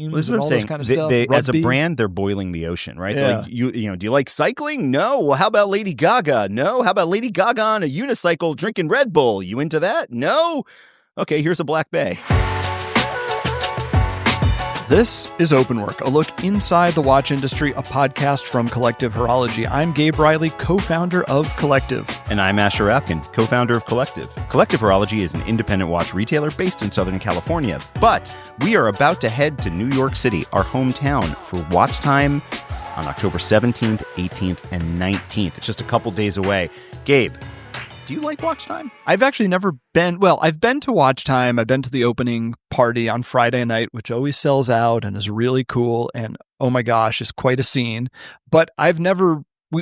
Well, this is what I'm saying. Kind of stuff. As a brand, they're boiling the ocean, right? Yeah. Like, you know, do you like cycling? No. Well, how about Lady Gaga? No. How about Lady Gaga on a unicycle drinking Red Bull? You into that? No. Okay, here's a Black Bay. This is Open Work, a look inside the watch industry, a podcast from Collective Horology. I'm Gabe Riley, co-founder of Collective. And I'm Asher Rapkin, co-founder of Collective. Collective Horology is an independent watch retailer based in Southern California. But we are about to head to New York City, our hometown, for Watch Time on October 17th, 18th, and 19th. It's just a couple days away. Gabe, do you like Watch Time? I've actually never been. Well, I've been to Watch Time. I've been to the opening party on Friday night, which always sells out and is really cool. And oh my gosh, is quite a scene. But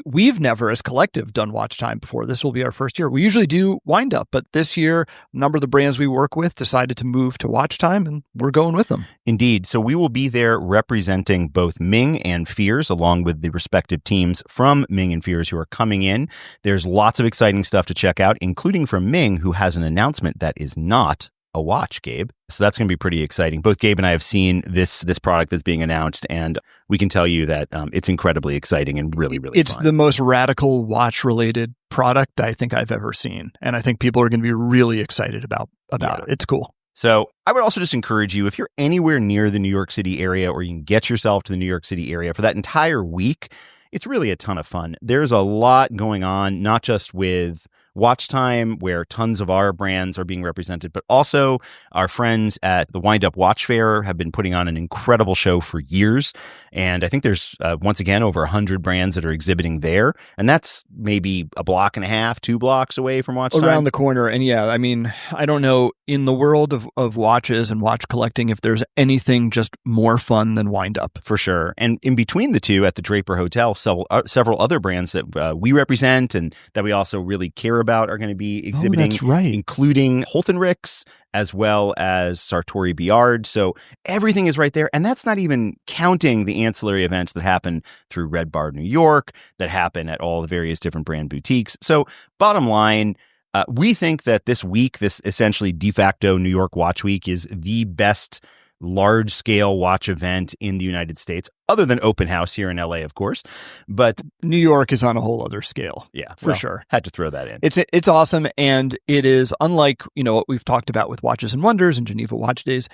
we've never, as Collective, done Watch Time before. This will be our first year. We usually do Wind Up, but this year, a number of the brands we work with decided to move to Watch Time, and we're going with them. Indeed. So we will be there representing both Ming and Fears, along with the respective teams from Ming and Fears who are coming in. There's lots of exciting stuff to check out, including from Ming, who has an announcement that is not a watch, Gabe. So that's going to be pretty exciting. Both Gabe and I have seen this product that's being announced, and we can tell you that it's incredibly exciting and really, really It's fun. the most radical watch-related product I think I've ever seen, and I think people are going to be really excited about it. It's cool. So I would also just encourage you, if you're anywhere near the New York City area, or you can get yourself to the New York City area for that entire week, it's really a ton of fun. There's a lot going on, not just with Watch Time, where tons of our brands are being represented, but also our friends at the Wind Up Watch Fair have been putting on an incredible show for years. And I think there's, once again, over 100 brands that are exhibiting there. And that's maybe a block and a half, 2 blocks away from Watch Time. Around the corner. And yeah, I mean, I don't know, in the world of watches and watch collecting, if there's anything just more fun than Wind Up. For sure. And in between the two, at the Draper Hotel, several other brands that we represent and that we also really care about are going to be exhibiting, that's right, including Holtenricks as well as Sartori Biard. So everything is right there. And that's not even counting the ancillary events that happen through Red Bar New York, that happen at all the various different brand boutiques. So bottom line, we think that this week, this essentially de facto New York Watch Week, is the best large-scale watch event in the United States, other than Open House here in LA, of course. But New York is on a whole other scale. Yeah, for sure. Had to throw that in. It's awesome, and it is unlike, what we've talked about with Watches and Wonders and Geneva Watch Days.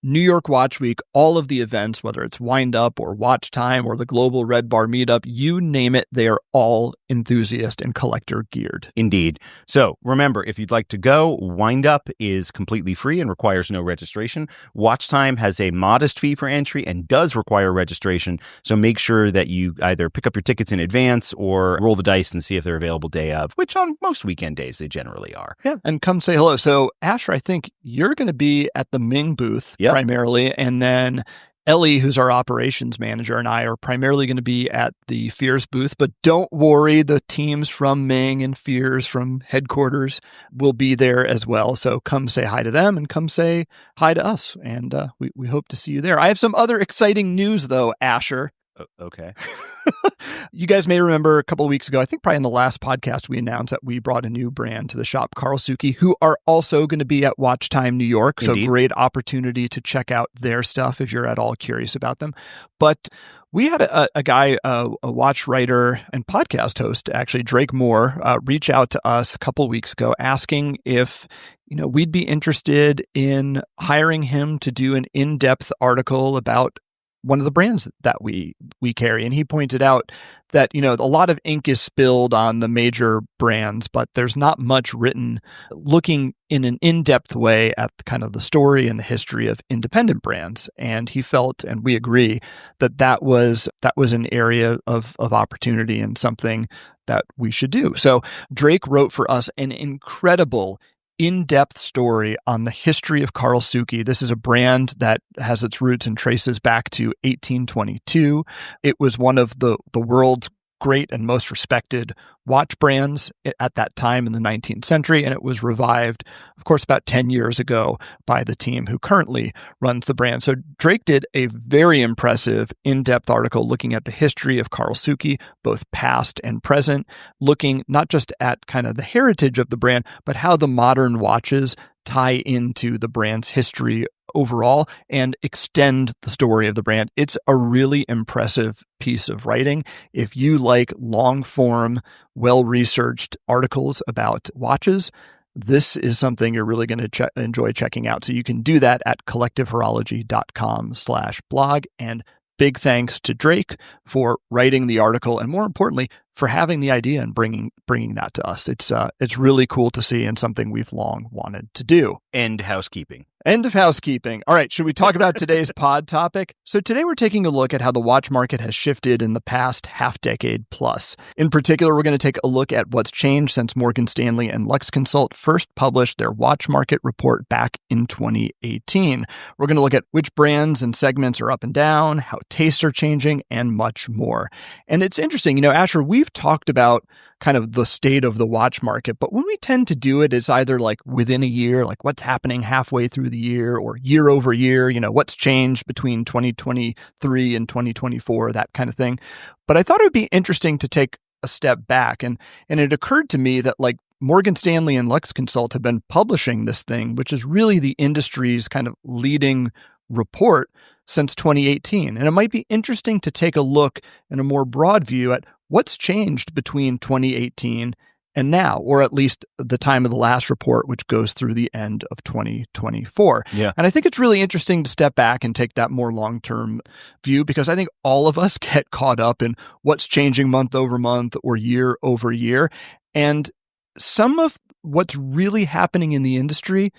New York Watch Week, all of the events, whether it's Wind Up or Watch Time or the Global Red Bar Meetup, you name it, they are all enthusiast and collector geared. Indeed. So remember, if you'd like to go, Wind Up is completely free and requires no registration. Watch Time has a modest fee for entry and does require registration. So make sure that you either pick up your tickets in advance or roll the dice and see if they're available day of, which on most weekend days they generally are. Yeah, and come say hello. So Asher, I think you're going to be at the Ming booth. Yep. Primarily, and then Ellie, who's our operations manager, and I are primarily going to be at the Fears booth. But don't worry, the teams from Ming and Fears from headquarters will be there as well. So come say hi to them and come say hi to us. And we hope to see you there. I have some other exciting news, though, Asher. Okay. You guys may remember a couple of weeks ago, I think probably in the last podcast, we announced that we brought a new brand to the shop, Karlsruhe, who are also going to be at Watch Time New York. So Indeed. Great opportunity to check out their stuff if you're at all curious about them. But we had a guy, a watch writer and podcast host, actually, Drake Moore, reach out to us a couple of weeks ago asking if we'd be interested in hiring him to do an in-depth article about one of the brands that we carry. And he pointed out that, a lot of ink is spilled on the major brands, but there's not much written looking in an in-depth way at kind of the story and the history of independent brands. And he felt, and we agree, that was an area of opportunity and something that we should do. So Drake wrote for us an incredible in-depth story on the history of Karlsruhe. This is a brand that has its roots and traces back to 1822. It was one of the world's great and most respected watch brands at that time in the 19th century, and it was revived, of course, about 10 years ago by the team who currently runs the brand. So Drake did a very impressive in-depth article looking at the history of Karlsruhe, both past and present, looking not just at kind of the heritage of the brand, but how the modern watches tie into the brand's history overall and extend the story of the brand. It's a really impressive piece of writing. If you like long-form, well-researched articles about watches, this is something you're really going to enjoy checking out. So you can do that at collectivehorology.com/blog. And big thanks to Drake for writing the article, and more importantly, for having the idea and bringing that to us. It's really cool to see, and something we've long wanted to do. End housekeeping. End of housekeeping. All right, should we talk about today's pod topic? So today we're taking a look at how the watch market has shifted in the past half decade plus. In particular, we're going to take a look at what's changed since Morgan Stanley and LuxeConsult first published their watch market report back in 2018. We're going to look at which brands and segments are up and down, how tastes are changing, and much more. And it's interesting, Asher, we've talked about kind of the state of the watch market, but when we tend to do it, it's either like within a year, like what's happening halfway through the year, or year over year, what's changed between 2023 and 2024, that kind of thing. But I thought it would be interesting to take a step back. And it occurred to me that like Morgan Stanley and LuxeConsult have been publishing this thing, which is really the industry's kind of leading report since 2018. And it might be interesting to take a look in a more broad view at what's changed between 2018 and now, or at least the time of the last report, which goes through the end of 2024. Yeah. And I think it's really interesting to step back and take that more long-term view, because I think all of us get caught up in what's changing month over month or year over year. And some of what's really happening in the industry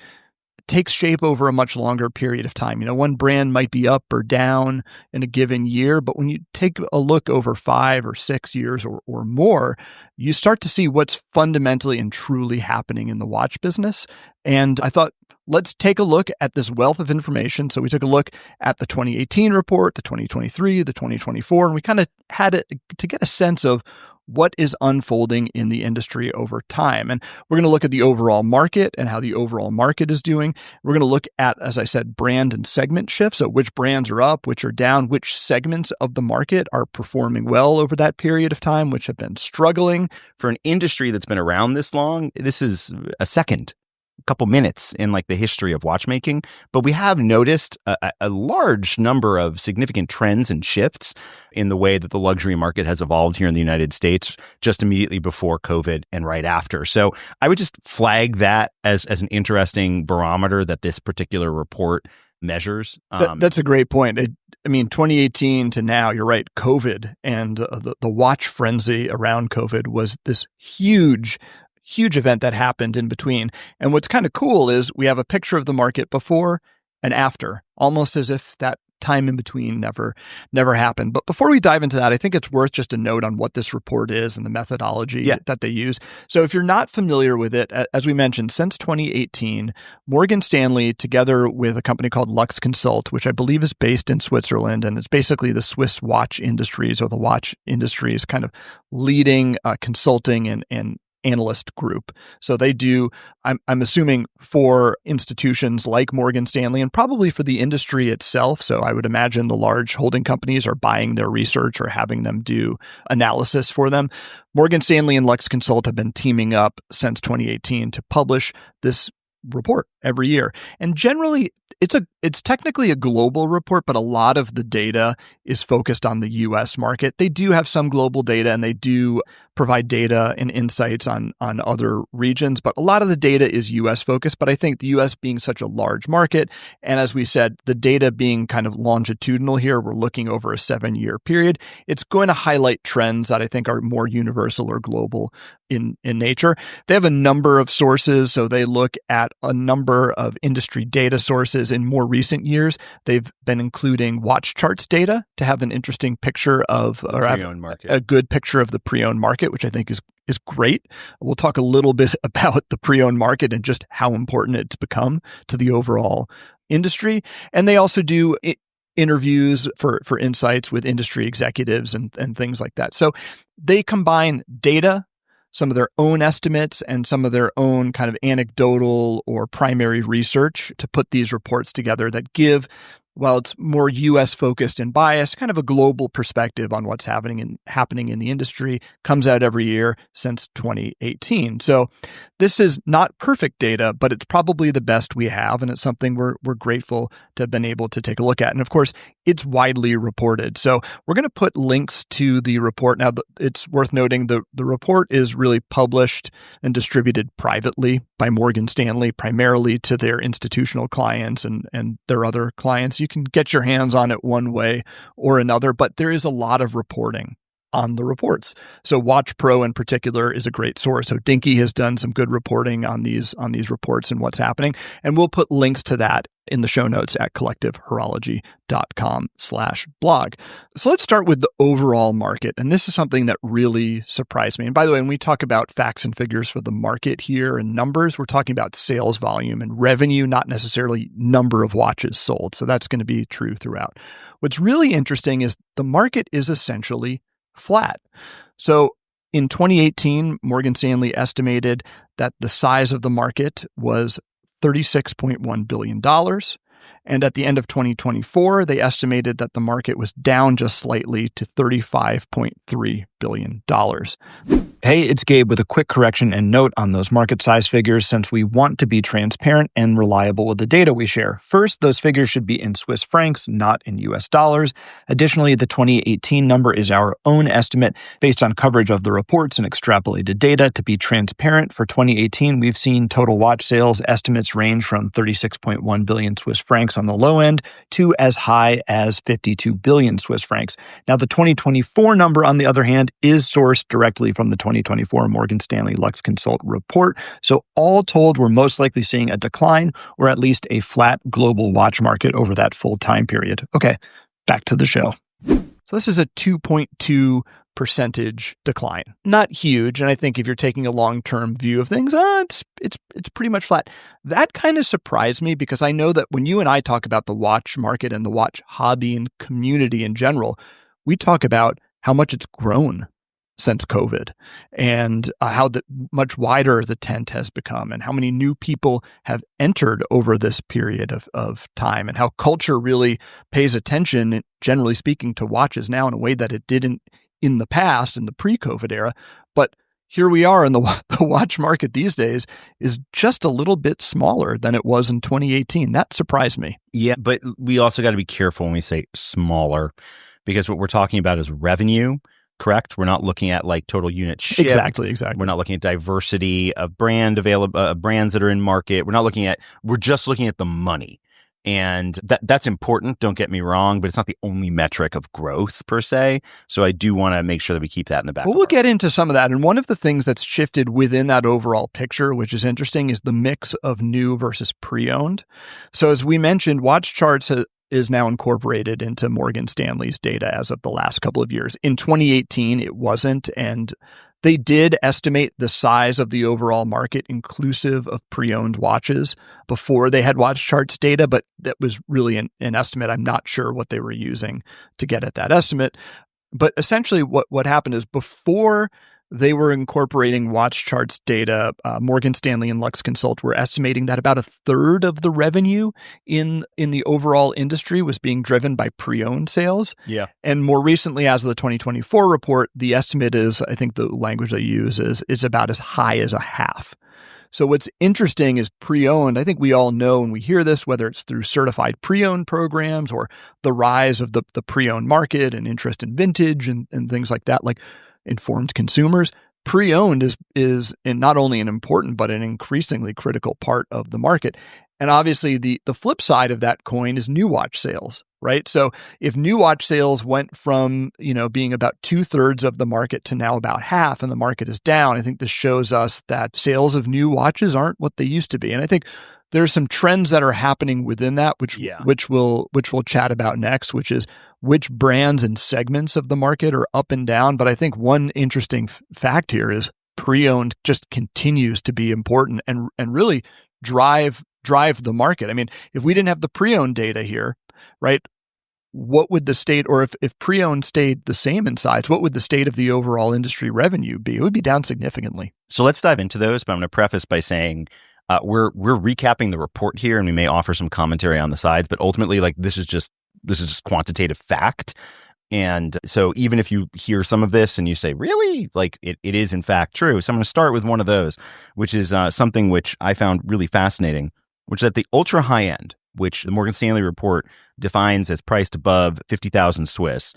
takes shape over a much longer period of time. One brand might be up or down in a given year, but when you take a look over 5 or 6 years or more, you start to see what's fundamentally and truly happening in the watch business. And I thought, let's take a look at this wealth of information. So we took a look at the 2018 report, the 2023, the 2024, and we kind of had it to get a sense of what is unfolding in the industry over time. And we're going to look at the overall market and how the overall market is doing. We're going to look at, as I said, brand and segment shifts. So which brands are up, which are down, which segments of the market are performing well over that period of time, which have been struggling. For an industry that's been around this long, this is a couple minutes in like the history of watchmaking, but we have noticed a large number of significant trends and shifts in the way that the luxury market has evolved here in the United States just immediately before COVID and right after. So I would just flag that as an interesting barometer that this particular report measures. That's a great point. 2018 to now, you're right, COVID and the watch frenzy around COVID was this huge event that happened in between. And what's kind of cool is we have a picture of the market before and after, almost as if that time in between never happened. But before we dive into that, I think it's worth just a note on what this report is and the methodology that they use. So if you're not familiar with it, as we mentioned, since 2018, Morgan Stanley, together with a company called LuxeConsult, which I believe is based in Switzerland, and it's basically the Swiss watch industries or the watch industry's kind of leading consulting and analyst group. So they do, I'm assuming, for institutions like Morgan Stanley and probably for the industry itself. So I would imagine the large holding companies are buying their research or having them do analysis for them. Morgan Stanley and LuxeConsult have been teaming up since 2018 to publish this report every year. And generally, it's technically a global report, but a lot of the data is focused on the US market. They do have some global data, and they do provide data and insights on other regions, but a lot of the data is US focused. But I think the US being such a large market, and as we said, the data being kind of longitudinal here, we're looking over a 7-year period, it's going to highlight trends that I think are more universal or global in nature. They have a number of sources, so they look at a number of industry data sources. In more recent years, they've been including watch charts data to have an interesting picture of, or pre-owned market. A good picture of the pre-owned market, which I think is great. We'll talk a little bit about the pre-owned market and just how important it's become to the overall industry. And they also do interviews for insights with industry executives and things like that. So they combine data, some of their own estimates, and some of their own kind of anecdotal or primary research to put these reports together that give while it's more U.S. focused and biased, kind of a global perspective on what's happening in the industry, comes out every year since 2018. So this is not perfect data, but it's probably the best we have, and it's something we're grateful to have been able to take a look at. And of course, it's widely reported. So we're going to put links to the report. Now, it's worth noting the report is really published and distributed privately by Morgan Stanley, primarily to their institutional clients and their other clients. You can get your hands on it one way or another, but there is a lot of reporting on the reports. So Watch Pro in particular is a great source. So Dinky has done some good reporting on these reports and what's happening. And we'll put links to that in the show notes at collectivehorology.com/blog. So let's start with the overall market. And this is something that really surprised me. And by the way, when we talk about facts and figures for the market here and numbers, we're talking about sales volume and revenue, not necessarily number of watches sold. So that's going to be true throughout. What's really interesting is the market is essentially flat. So in 2018, Morgan Stanley estimated that the size of the market was $36.1 billion. And at the end of 2024, they estimated that the market was down just slightly to $35.3 billion. Hey, it's Gabe with a quick correction and note on those market size figures since we want to be transparent and reliable with the data we share. First, those figures should be in Swiss francs, not in US dollars. Additionally, the 2018 number is our own estimate based on coverage of the reports and extrapolated data. To be transparent, for 2018, we've seen total watch sales estimates range from 36.1 billion Swiss francs on the low end to as high as 52 billion Swiss francs. Now, the 2024 number, on the other hand, is sourced directly from the 2024 Morgan Stanley LuxeConsult report. So all told, we're most likely seeing a decline or at least a flat global watch market over that full time period. Okay, back to the show. So this is a 2.2% decline. Not huge. And I think if you're taking a long-term view of things, it's pretty much flat. That kind of surprised me because I know that when you and I talk about the watch market and the watch hobby and community in general, we talk about how much it's grown since COVID and how much wider the tent has become and how many new people have entered over this period of time and how culture really pays attention, generally speaking, to watches now in a way that it didn't in the past, in the pre-COVID era. But here we are, and the watch market these days is just a little bit smaller than it was in 2018. That surprised me. Yeah, but we also got to be careful when we say smaller because what we're talking about is revenue. Correct? We're not looking at like total units shipped. Exactly. We're not looking at diversity of brands that are in market. We're just looking at the money. And that's important, don't get me wrong, but it's not the only metric of growth per se. So I do want to make sure that we keep that in the back. Well, we'll get into some of that. And one of the things that's shifted within that overall picture, which is interesting, is the mix of new versus pre-owned. So as we mentioned, Watch Charts is now incorporated into Morgan Stanley's data as of the last couple of years. In 2018, it wasn't, and they did estimate the size of the overall market inclusive of pre-owned watches before they had Watch Charts data, but that was really an estimate. I'm not sure what they were using to get at that estimate. But essentially what happened is before they were incorporating Watch Charts data, Morgan Stanley and LuxeConsult were estimating that about a third of the revenue in the overall industry was being driven by pre-owned sales. Yeah. And more recently, as of the 2024 report, the estimate is, I think the language they use is it's about as high as a half. So what's interesting is pre-owned. I think we all know when we hear this, whether it's through certified pre-owned programs or the rise of the pre-owned market and interest in vintage and things like that, like informed consumers, pre-owned is not only an important, but an increasingly critical part of the market. And obviously the flip side of that coin is new watch sales, right? So if new watch sales went from, being about 2/3 of the market to now about half and the market is down, I think this shows us that sales of new watches aren't what they used to be. And I think there's some trends that are happening within that, which we'll chat about next, which is which brands and segments of the market are up and down. But I think one interesting fact here is pre-owned just continues to be important and really drive the market. I mean, if we didn't have the pre-owned data here, right, what would the state, or if pre-owned stayed the same in size, what would the state of the overall industry revenue be? It would be down significantly. So let's dive into those, but I'm going to preface by saying We're recapping the report here, and we may offer some commentary on the sides, but ultimately, like, this is just quantitative fact. And so even if you hear some of this and you say, really, like, it is in fact true. So I'm going to start with one of those, which is something which I found really fascinating, which is at the ultra high end, which the Morgan Stanley report defines as priced above 50,000 Swiss,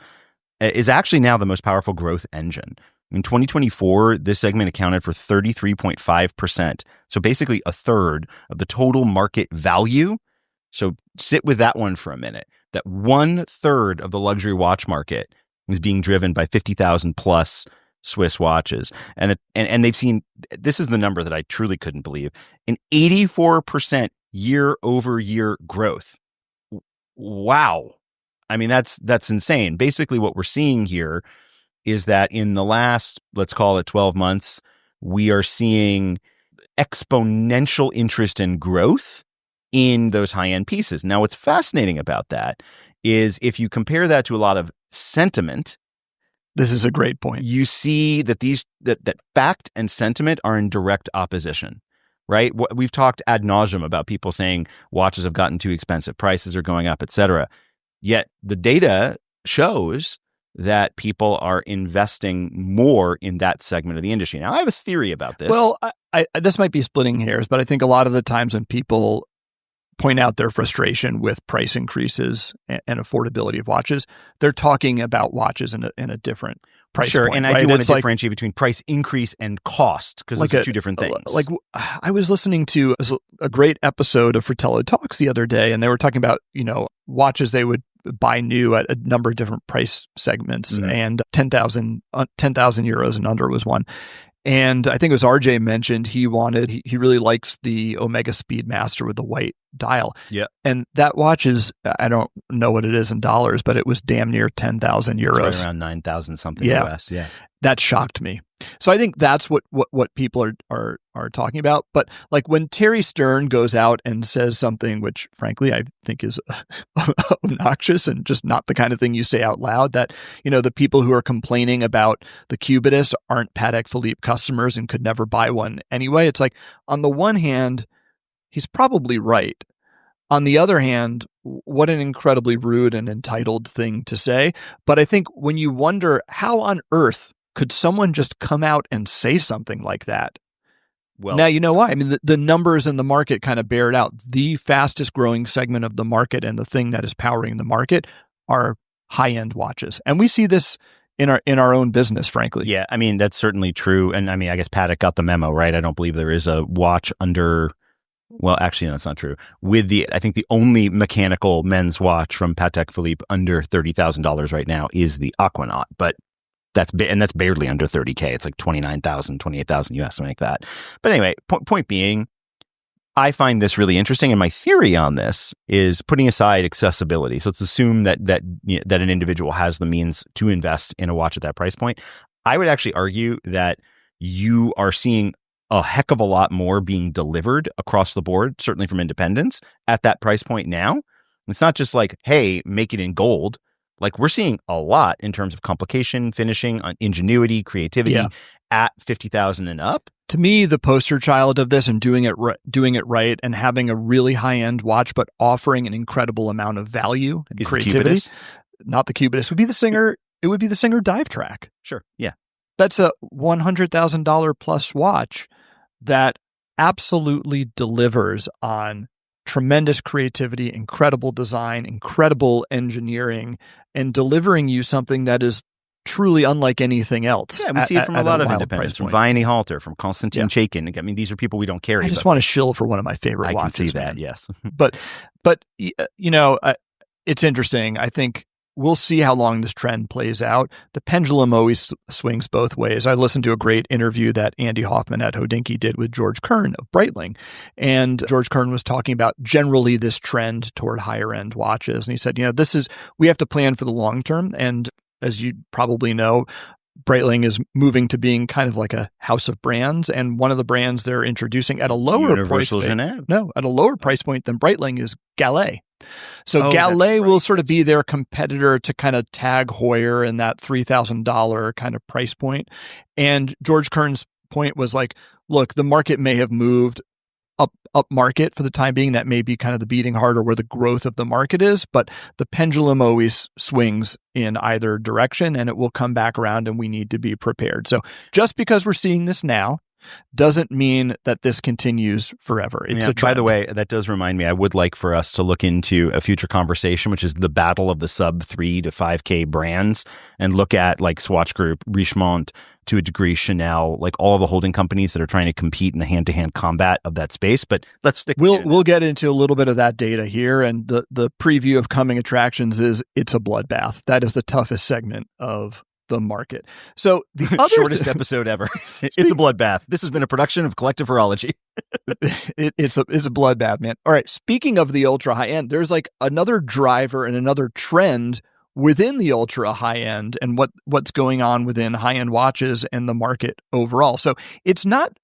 is actually now the most powerful growth engine. In 2024, this segment accounted for 33.5%. So basically a third of the total market value. So sit with that one for a minute. That 1/3 of the luxury watch market is being driven by 50,000 plus Swiss watches. And they've seen, this is the number that I truly couldn't believe, an 84% year-over-year growth. Wow. I mean, that's insane. Basically what we're seeing here is that in the last, let's call it 12 months, we are seeing exponential interest and growth in those high-end pieces. Now, what's fascinating about that is if you compare that to a lot of sentiment, this is a great point. You see that that fact and sentiment are in direct opposition, right? We've talked ad nauseum about people saying watches have gotten too expensive, prices are going up, et cetera. Yet the data shows that people are investing more in that segment of the industry. Now, I have a theory about this. Well, I this might be splitting hairs, but I think a lot of the times when people point out their frustration with price increases and affordability of watches, they're talking about watches in a different price point. And right? I do want to differentiate between price increase and cost, because those are two different things. Like, I was listening to a great episode of Fratello Talks the other day, and they were talking about, watches they would buy new at a number of different price segments, and 10,000 euros and under was one. And I think it was RJ mentioned he really likes the Omega Speedmaster with the white dial. Yeah. And that watch is, I don't know what it is in dollars, but it was damn near 10,000 euros. It's right around 9,000 something US. Yeah. That shocked me. So I think that's what people are talking about. But like when Terry Stern goes out and says something which frankly I think is obnoxious and just not the kind of thing you say out loud, that the people who are complaining about the Cubitus aren't Patek Philippe customers and could never buy one anyway. It's like, on the one hand, he's probably right. On the other hand, what an incredibly rude and entitled thing to say. But I think when you wonder how on earth could someone just come out and say something like that? Well, now you know why. I mean, the numbers in the market kind of bear it out. The fastest growing segment of the market and the thing that is powering the market are high-end watches. And we see this in our own business, frankly. Yeah, I mean, that's certainly true. And I mean, I guess Patek got the memo, right? I don't believe there is a watch under... Well, actually, that's not true. I think the only mechanical men's watch from Patek Philippe under $30,000 right now is the Aquanaut, but that's barely under 30K. It's like 29,000, 28,000 US, something like that. But anyway, point being, I find this really interesting, and my theory on this is putting aside accessibility. So let's assume that an individual has the means to invest in a watch at that price point. I would actually argue that you are seeing a heck of a lot more being delivered across the board, certainly from independents, at that price point now. It's not just like, hey, make it in gold. Like, we're seeing a lot in terms of complication, finishing, ingenuity, creativity at 50,000 and up. To me, the poster child of this and doing it right and having a really high-end watch, but offering an incredible amount of value and creativity. Not the Cubitus. Would be the Singer. It would be the Singer Dive Track. Sure. Yeah. That's a $100,000 plus watch that absolutely delivers on tremendous creativity, incredible design, incredible engineering, and delivering you something that is truly unlike anything else. Yeah, we see it from a lot of independents, from Vianney Halter, from Konstantin Chaikin. I mean, these are people we don't carry. I just want to shill for one of my favorite watches. I can see that, man. yes. But it's interesting. I think we'll see how long this trend plays out. The pendulum always swings both ways. I listened to a great interview that Andy Hoffman at Hodinkee did with George Kern of Breitling. And George Kern was talking about generally this trend toward higher end watches. And he said, we have to plan for the long term. And as you probably know, Breitling is moving to being kind of like a house of brands. And one of the brands they're introducing at a lower price point. At a lower price point than Breitling is Gallet. So Gallet will sort of be their competitor to kind of tag Heuer in that $3,000 kind of price point. And George Kern's point was like, look, the market may have moved up market for the time being. That may be kind of the beating heart or where the growth of the market is, but the pendulum always swings in either direction and it will come back around and we need to be prepared. So just because we're seeing this now doesn't mean that this continues forever. It's a trend. By the way, that does remind me, I would like for us to look into a future conversation, which is the battle of the sub 3 to 5K brands, and look at like Swatch Group, Richemont, to a degree, Chanel, like all the holding companies that are trying to compete in the hand-to-hand combat of that space. But let's stick. We'll get into a little bit of that data here, and the preview of coming attractions is it's a bloodbath. That is the toughest segment of the market. So the other shortest episode ever. It's a bloodbath. This has been a production of Collective Horology. It's a bloodbath, man. All right. Speaking of the ultra high end, there's like another driver and another trend within the ultra high end and what's going on within high end watches and the market overall. So it's not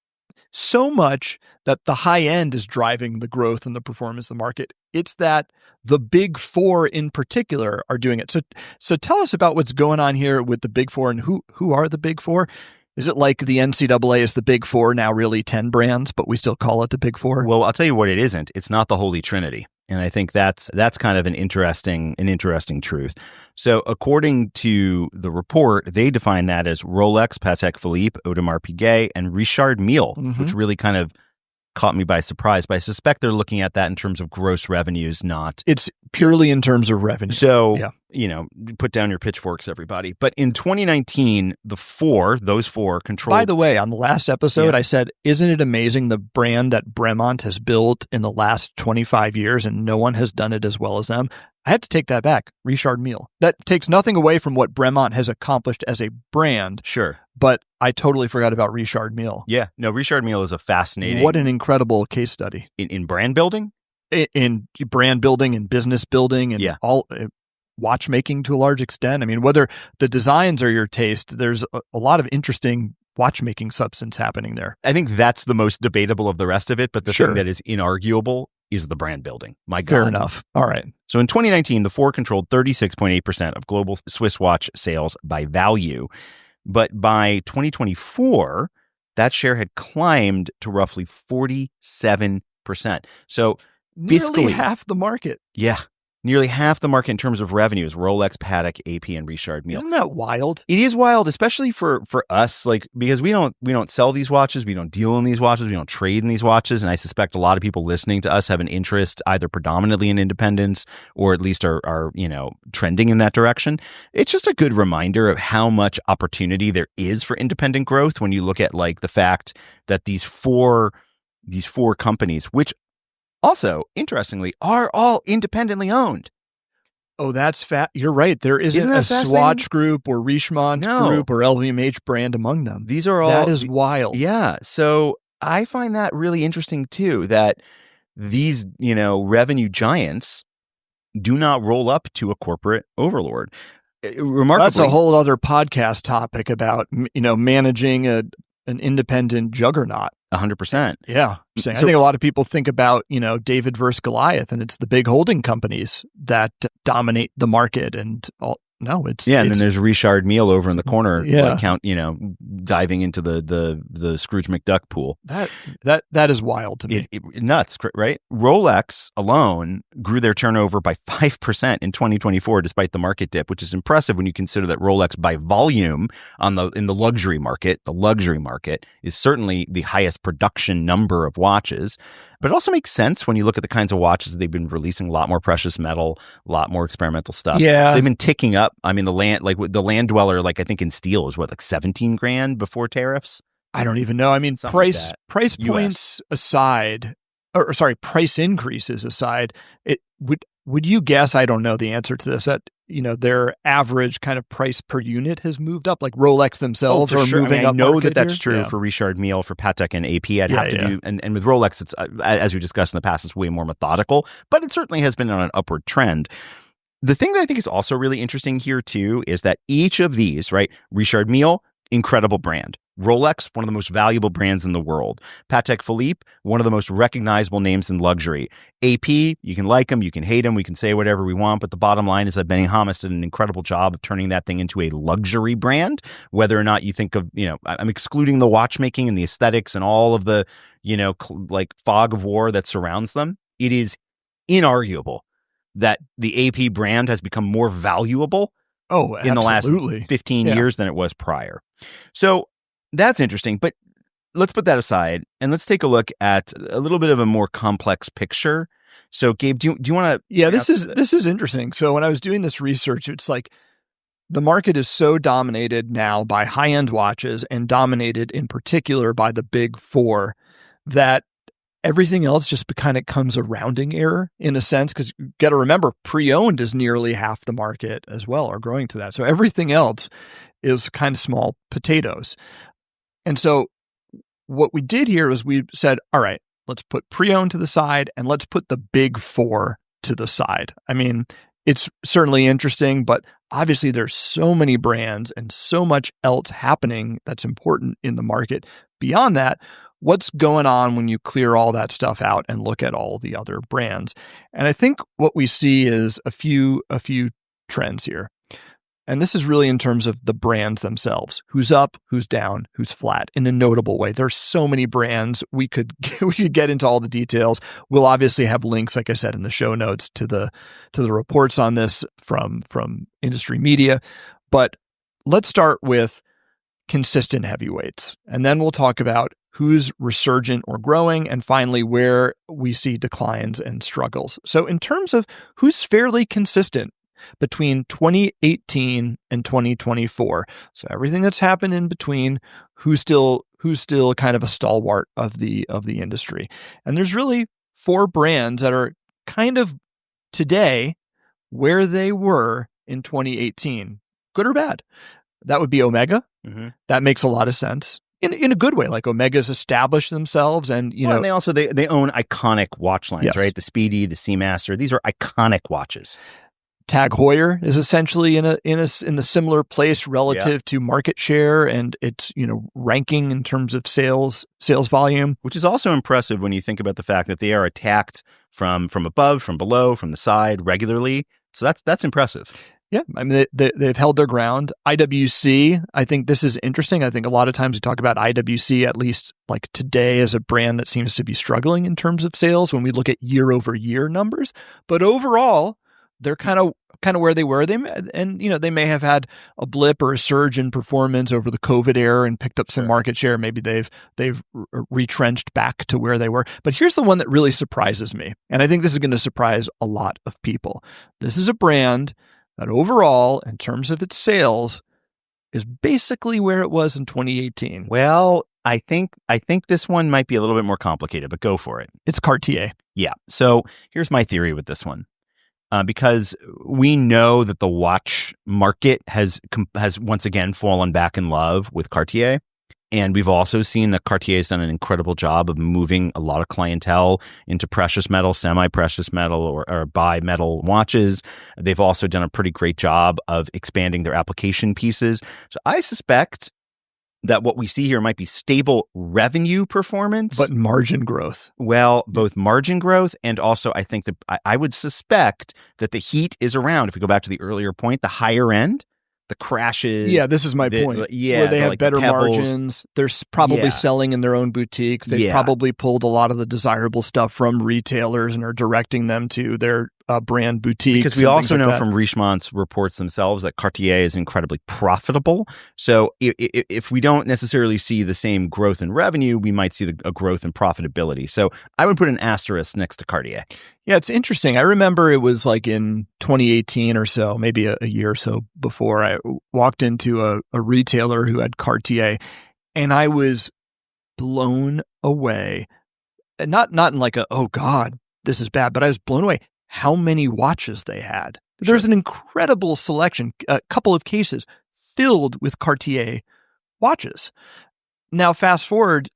so much that the high end is driving the growth and the performance of the market. It's that the big four in particular are doing it. So tell us about what's going on here with the big four and who are the big four? Is it like the NCAA is the big four, now really 10 brands, but we still call it the big four? Well, I'll tell you what it isn't. It's not the Holy Trinity. And I think that's kind of an interesting truth. So according to the report, they define that as Rolex, Patek Philippe, Audemars Piguet, and Richard Mille, which really kind of caught me by surprise. But I suspect they're looking at that in terms of gross revenues, not... It's purely in terms of revenue. So, put down your pitchforks, everybody. But in 2019, those four controlled... By the way, on the last episode, I said, isn't it amazing the brand that Bremont has built in the last 25 years and no one has done it as well as them? I had to take that back. Richard Mille. That takes nothing away from what Bremont has accomplished as a brand. Sure. But I totally forgot about Richard Mille. Yeah. No, Richard Mille is a fascinating... What an incredible case study. In brand building? In brand building and business building and all watchmaking to a large extent. I mean, whether the designs are your taste, there's a lot of interesting watchmaking substance happening there. I think that's the most debatable of the rest of it. But the thing that is inarguable is the brand building. My God. Fair enough. All right. So in 2019, the four controlled 36.8% of global Swiss watch sales by value. But by 2024, that share had climbed to roughly 47%. So nearly half the market. Yeah. Nearly half the market in terms of revenue is Rolex, Patek, AP, and Richard Mille. Isn't that wild? It is wild, especially for us, like, because we don't sell these watches, we don't deal in these watches, we don't trade in these watches, and I suspect a lot of people listening to us have an interest either predominantly in independence or at least are trending in that direction. It's just a good reminder of how much opportunity there is for independent growth when you look at like the fact that these four companies, which also, interestingly, are all independently owned. Oh, that's fat. You're right. There isn't a Swatch Group or Richemont Group or LVMH brand among them. These are all... That is wild. Yeah. So I find that really interesting, too, that these, revenue giants do not roll up to a corporate overlord. Remarkably... That's a whole other podcast topic about, managing an independent juggernaut. 100%. Yeah. So I think a lot of people think about, David versus Goliath, and it's the big holding companies that dominate the market and all. No, it's... Yeah, and then there's Richard Mille over in the corner, diving into the Scrooge McDuck pool. That is wild to me. Nuts, right? Rolex alone grew their turnover by 5% in 2024, despite the market dip, which is impressive when you consider that Rolex by volume in the luxury market is certainly the highest production number of watches. But it also makes sense when you look at the kinds of watches that they've been releasing, a lot more precious metal, a lot more experimental stuff. Yeah. So they've been ticking up. I mean, the land dweller, like I think in steel is like $17,000 before tariffs. I don't even know. I mean, price points aside, price increases aside, would you guess, I don't know the answer to this, that their average kind of price per unit has moved up, like Rolex themselves are moving up. I know that's true for Richard Mille, for Patek and AP. I'd have to do, and with Rolex, it's as we discussed in the past, it's way more methodical, but it certainly has been on an upward trend. The thing that I think is also really interesting here too is that each of these, right, Richard Mille, incredible brand. Rolex, one of the most valuable brands in the world. Patek Philippe, one of the most recognizable names in luxury. AP, you can like them, you can hate them, we can say whatever we want, but the bottom line is that Benny Hamas did an incredible job of turning that thing into a luxury brand. Whether or not you think of, I'm excluding the watchmaking and the aesthetics and all of the, like fog of war that surrounds them. It is inarguable that the AP brand has become more valuable in the last 15 years than it was prior. So that's interesting, but let's put that aside and let's take a look at a little bit of a more complex picture. So Gabe, do you want to? Yeah, this is interesting. So when I was doing this research, it's like the market is so dominated now by high-end watches and dominated in particular by the big four that everything else just kind of comes a rounding error in a sense, because you got to remember pre-owned is nearly half the market as well, or growing to that. So everything else is kind of small potatoes. And so what we did here was we said, all right, let's put pre-owned to the side and let's put the big four to the side. I mean, it's certainly interesting, but obviously there's so many brands and so much else happening that's important in the market. Beyond that, what's going on when you clear all that stuff out and look at all the other brands? And I think what we see is a few trends here. And this is really in terms of the brands themselves. Who's up, who's down, who's flat in a notable way. There's so many brands. We could get into all the details. We'll obviously have links, like I said, in the show notes to the reports on this from industry media. But let's start with consistent heavyweights. And then we'll talk about who's resurgent or growing, and finally where we see declines and struggles. So in terms of who's fairly consistent between 2018 and 2024. So everything that's happened in between, who's still kind of a stalwart of the industry. And there's really four brands that are kind of today where they were in 2018, good or bad. That would be Omega. Mm-hmm. That makes a lot of sense. In a good way, like Omega's established themselves, and and they also they own iconic watch lines, yes. Right? The Speedy, the Seamaster, these are iconic watches. Tag Heuer is essentially in a similar place relative to market share and its ranking in terms of sales volume, which is also impressive when you think about the fact that they are attacked from above, from below, from the side regularly. So that's impressive. Yeah, I mean they've held their ground. IWC, I think this is interesting. I think a lot of times we talk about IWC, at least like today, as a brand that seems to be struggling in terms of sales when we look at year-over-year numbers. But overall, they're kind of where they were. They may have had a blip or a surge in performance over the COVID era and picked up some market share. Maybe they've retrenched back to where they were. But here's the one that really surprises me, and I think this is going to surprise a lot of people. This is a brand that overall, in terms of its sales, is basically where it was in 2018. Well, I think this one might be a little bit more complicated, but go for it. It's Cartier. Yeah. So here's my theory with this one. Because we know that the watch market has once again fallen back in love with Cartier. And we've also seen that Cartier has done an incredible job of moving a lot of clientele into precious metal, semi-precious metal, or bi-metal watches. They've also done a pretty great job of expanding their application pieces. So I suspect that what we see here might be stable revenue performance. But margin growth. Well, both margin growth and also I think that I would suspect that the heat is around, if we go back to the earlier point, the higher end, the crashes. Yeah, this is my point. Yeah, where they have better margins. They're probably selling in their own boutiques. They've probably pulled a lot of the desirable stuff from retailers and are directing them to their brand boutiques. Because we also know from Richemont's reports themselves that Cartier is incredibly profitable. So if we don't necessarily see the same growth in revenue, we might see a growth in profitability. So I would put an asterisk next to Cartier. Yeah, it's interesting. I remember it was like in 2018 or so, maybe a year or so before, I walked into a retailer who had Cartier, and I was blown away. Not in like oh God, this is bad, but I was blown away how many watches they had. Sure. There's an incredible selection, a couple of cases filled with Cartier watches. Now, fast forward,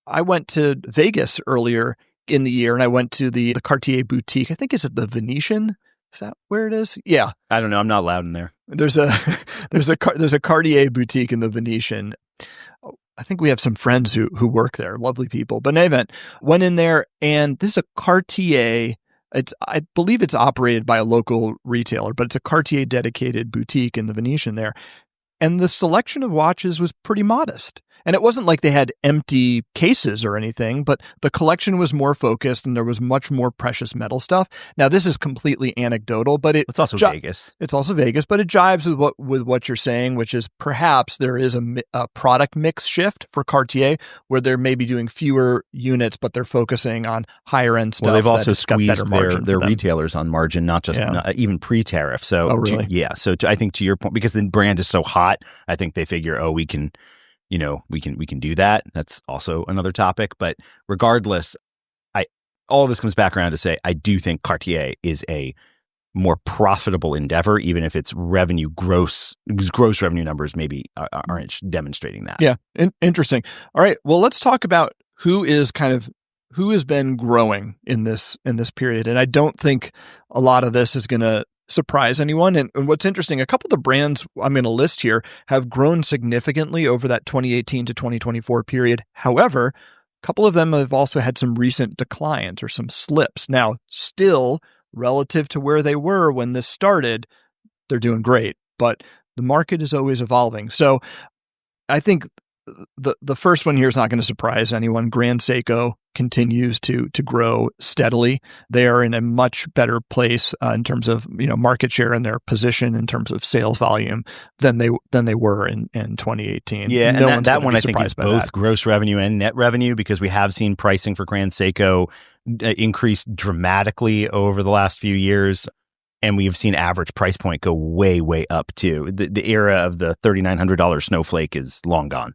I went to Vegas earlier in the year, and I went to the Cartier boutique. I think it's at the Venetian. Is that where it is? Yeah. I don't know. I'm not allowed in there. There's a Cartier boutique in the Venetian. I think we have some friends who work there, lovely people. But in any event, went in there, and this is a Cartier. I believe it's operated by a local retailer, but it's a Cartier dedicated boutique in the Venetian there. And the selection of watches was pretty modest. And it wasn't like they had empty cases or anything, but the collection was more focused and there was much more precious metal stuff. Now, this is completely anecdotal, but it's also Vegas. It's also Vegas, but it jives with what you're saying, which is perhaps there is a product mix shift for Cartier where they're maybe doing fewer units, but they're focusing on higher end stuff. Well, they've also squeezed their retailers on margin, not just even pre-tariff. So, really? So I think to your point, because the brand is so hot, I think they figure, we can do that. That's also another topic. But regardless, all of this comes back around to say, I do think Cartier is a more profitable endeavor, even if its gross revenue numbers maybe aren't demonstrating that. Yeah. Interesting. All right. Well, let's talk about who has been growing in this period. And I don't think a lot of this is going to surprise anyone. And what's interesting, a couple of the brands I'm going to list here have grown significantly over that 2018 to 2024 period. However, a couple of them have also had some recent declines or some slips. Now, still relative to where they were when this started, they're doing great, but the market is always evolving. So I think the first one here is not going to surprise anyone. Grand Seiko continues to grow steadily. They are in a much better place in terms of market share and their position in terms of sales volume than they were in 2018. Yeah, and that one I think is both gross revenue and net revenue, because we have seen pricing for Grand Seiko increase dramatically over the last few years. And we've seen average price point go way, way up too. The era of the $3,900 snowflake is long gone.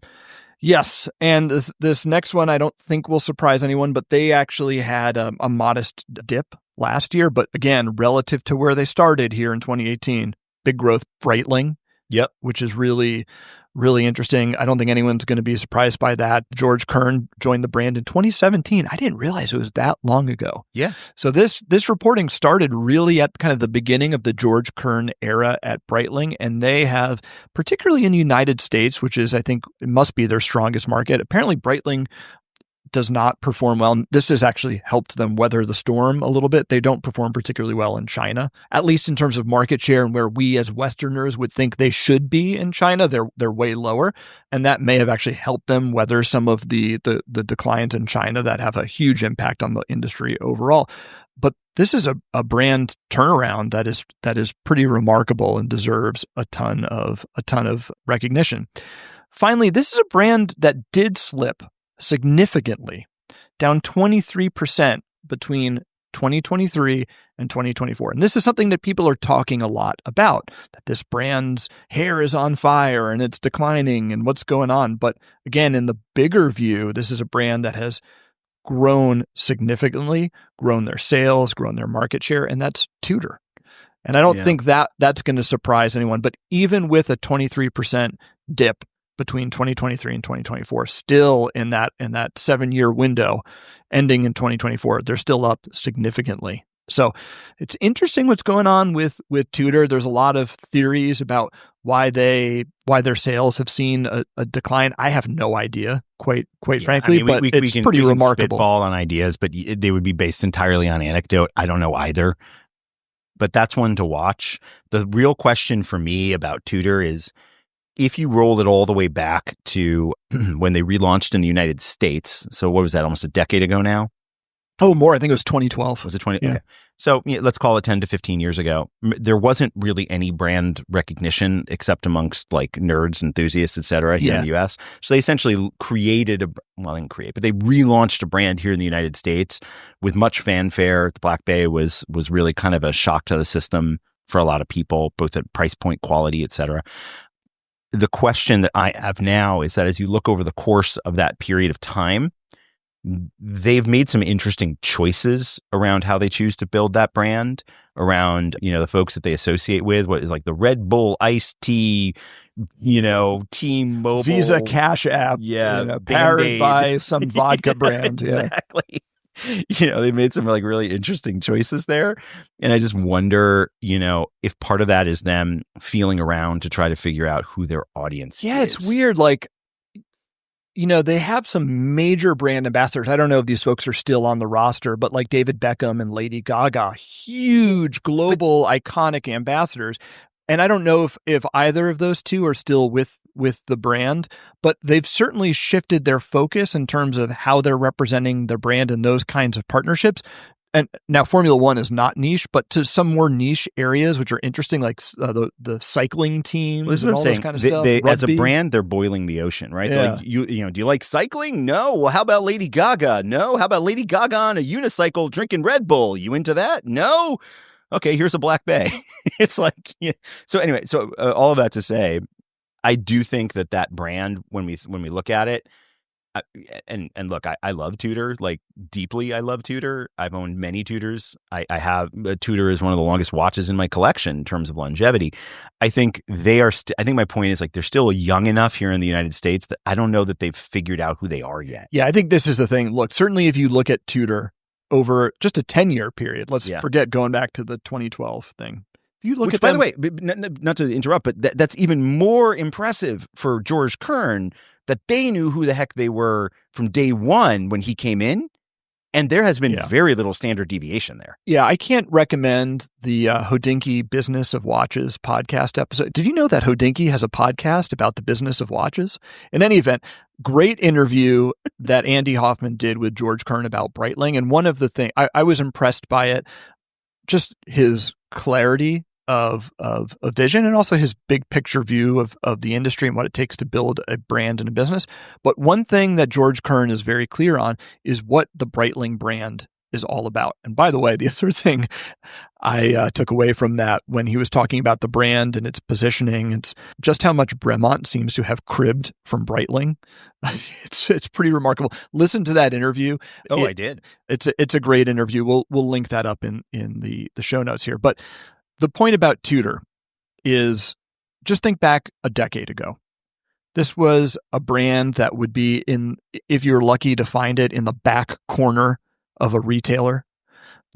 Yes. And this next one I don't think will surprise anyone, but they actually had a modest dip last year. But again, relative to where they started here in 2018, big growth. Breitling. Yep. Which is really, really interesting. I don't think anyone's going to be surprised by that. George Kern joined the brand in 2017. I didn't realize it was that long ago. Yeah. So this reporting started really at kind of the beginning of the George Kern era at Breitling, and they have, particularly in the United States, which is, I think, it must be their strongest market. Apparently, Breitling does not perform well. This has actually helped them weather the storm a little bit. They don't perform particularly well in China, at least in terms of market share and where we as Westerners would think they should be in China. They're way lower, and that may have actually helped them weather some of the declines in China that have a huge impact on the industry overall. But this is a brand turnaround that is pretty remarkable and deserves a ton of recognition. Finally, this is a brand that did slip significantly, down 23% between 2023 and 2024. And this is something that people are talking a lot about, that this brand's hair is on fire and it's declining and what's going on. But again, in the bigger view, this is a brand that has grown significantly, grown their sales, grown their market share, and that's Tudor. And I don't think that's going to surprise anyone. But even with a 23% dip between 2023 and 2024, still in that 7-year window ending in 2024, they're still up significantly. So it's interesting what's going on with Tudor. There's a lot of theories about why their sales have seen a decline. I have no idea, quite frankly, but it's pretty remarkable. Spitball on ideas, but they would be based entirely on anecdote. I don't know either, but that's one to watch. The real question for me about Tudor is, if you roll it all the way back to when they relaunched in the United States, so what was that, almost a decade ago now? Oh, more. I think it was 2012. Was it 20? Yeah. Okay. So let's call it 10 to 15 years ago. There wasn't really any brand recognition except amongst like nerds, enthusiasts, et cetera, here in the US. So they essentially they relaunched a brand here in the United States with much fanfare. The Black Bay was really kind of a shock to the system for a lot of people, both at price point, quality, et cetera. The question that I have now is that as you look over the course of that period of time, they've made some interesting choices around how they choose to build that brand, around, the folks that they associate with, what is like the Red Bull iced tea, T-Mobile. Visa Cash App, powered by some vodka brand. Yeah. Exactly. They made some like really interesting choices there. And I just wonder, if part of that is them feeling around to try to figure out who their audience is. Yeah, it's weird. Like, they have some major brand ambassadors. I don't know if these folks are still on the roster, but like David Beckham and Lady Gaga, huge global iconic ambassadors. And I don't know if either of those two are still with the brand, but they've certainly shifted their focus in terms of how they're representing their brand in those kinds of partnerships. And now Formula One is not niche, but to some more niche areas, which are interesting, like the cycling teams. Well, that's what I'm saying. Kind of stuff. As a brand, they're boiling the ocean, right? Yeah. Like, do you like cycling? No. Well, how about Lady Gaga? No. How about Lady Gaga on a unicycle drinking Red Bull? You into that? No. Okay, here's a Black Bay. It's like, yeah. So anyway, all of that to say, I do think that brand, when we look at it, and look, I love Tudor, like deeply. I love Tudor. I've owned many Tudors. I have a Tudor is one of the longest watches in my collection in terms of longevity. I think they are. I think my point is like they're still young enough here in the United States that I don't know that they've figured out who they are yet. Yeah, I think this is the thing. Look, certainly if you look at Tudor over just a 10-year period, let's forget going back to the 2012 thing. You look Which, at by them, the way, not to interrupt, but that's even more impressive for George Kern that they knew who the heck they were from day one when he came in, and there has been very little standard deviation there. Yeah, I can't recommend the Hodinkee Business of Watches podcast episode. Did you know that Hodinkee has a podcast about the business of watches? In any event, great interview that Andy Hoffman did with George Kern about Breitling, and one of the things I was impressed by it, just his clarity of vision and also his big picture view of the industry and what it takes to build a brand and a business. But one thing that George Kern is very clear on is what the Breitling brand is all about. And by the way, the other thing I took away from that when he was talking about the brand and its positioning, it's just how much Bremont seems to have cribbed from Breitling. It's pretty remarkable. Listen to that interview. I did. It's a great interview. We'll link that up in the show notes here. But the point about Tudor is just think back a decade ago. This was a brand that would be if you're lucky to find it, in the back corner of a retailer.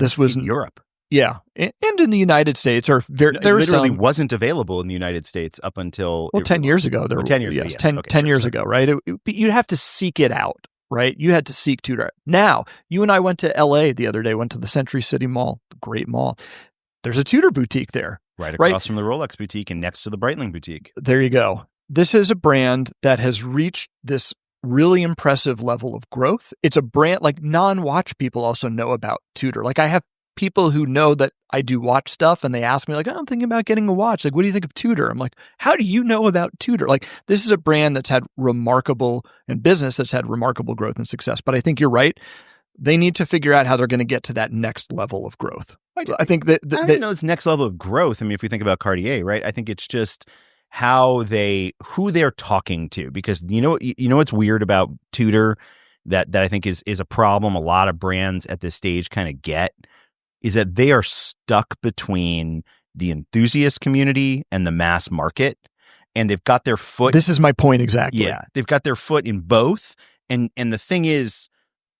This was in Europe. Yeah. And in the United States, or there literally wasn't available in the United States up until 10 years ago. 10 years ago. Yes. 10 years ago, right? You'd have to seek it out, right? You had to seek Tudor. Now, you and I went to LA the other day, went to the Century City Mall, great mall. There's a Tudor boutique there. Right across from the Rolex boutique and next to the Breitling boutique. There you go. This is a brand that has reached this really impressive level of growth. It's a brand like non-watch people also know about Tudor. Like I have people who know that I do watch stuff and they ask me like, I'm thinking about getting a watch. Like, what do you think of Tudor? I'm like, how do you know about Tudor? Like, this is a brand that's had remarkable growth and success. But I think you're right. They need to figure out how they're going to get to that next level of growth. I think that I don't know it's next level of growth. I mean, if we think about Cartier, right? I think it's just who they're talking to, because you know what's weird about Tudor that I think is a problem a lot of brands at this stage kind of get is that they are stuck between the enthusiast community and the mass market, and they've got their foot. This is my point exactly. Yeah, they've got their foot in both, and the thing is.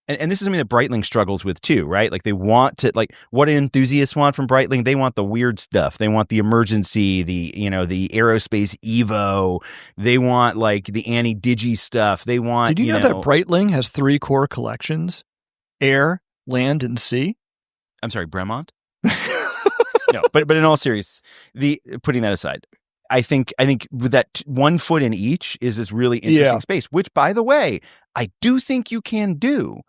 And this is something that Breitling struggles with too, right? Like they want to, like what enthusiasts want from Breitling, they want the weird stuff. They want the emergency, the aerospace Evo. They want like the Annie Digi stuff. They want. Did you know that Breitling has 3 core collections: air, land, and sea? I'm sorry, Bremont? No, but in all seriousness, putting that aside, I think with that one foot in each is this really interesting space, which by the way, I do think you can do.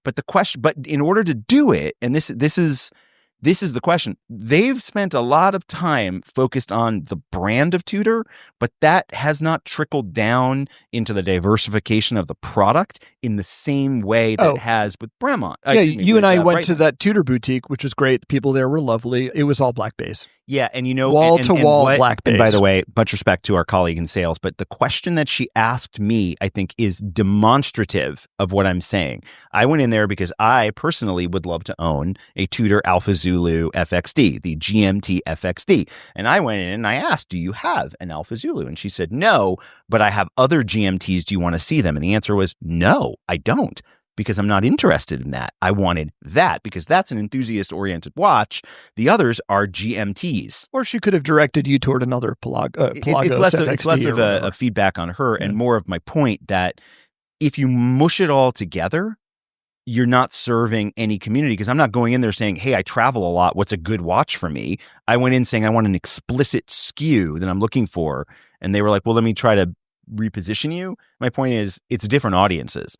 But in order to do it, and this is the question, they've spent a lot of time focused on the brand of Tudor, but that has not trickled down into the diversification of the product in the same way that it has with Bremont. You and I went to that Tudor boutique, which was great. The people there were lovely. It was all black base. Yeah, and wall-to-wall black base. And by the way, much respect to our colleague in sales, but the question that she asked me, I think, is demonstrative of what I'm saying. I went in there because I personally would love to own a Tudor Alpha Zulu FXD, the GMT FXD. And I went in and I asked, do you have an Alpha Zulu? And she said, no, but I have other GMTs. Do you want to see them? And the answer was, no, I don't. Because I'm not interested in that. I wanted that because that's an enthusiast-oriented watch. The others are GMTs. Or she could have directed you toward another Pelagos. It's less of a feedback on her and more of my point that if you mush it all together, you're not serving any community, because I'm not going in there saying, hey, I travel a lot. What's a good watch for me? I went in saying I want an explicit SKU that I'm looking for. And they were like, well, let me try to reposition you. My point is, it's different audiences.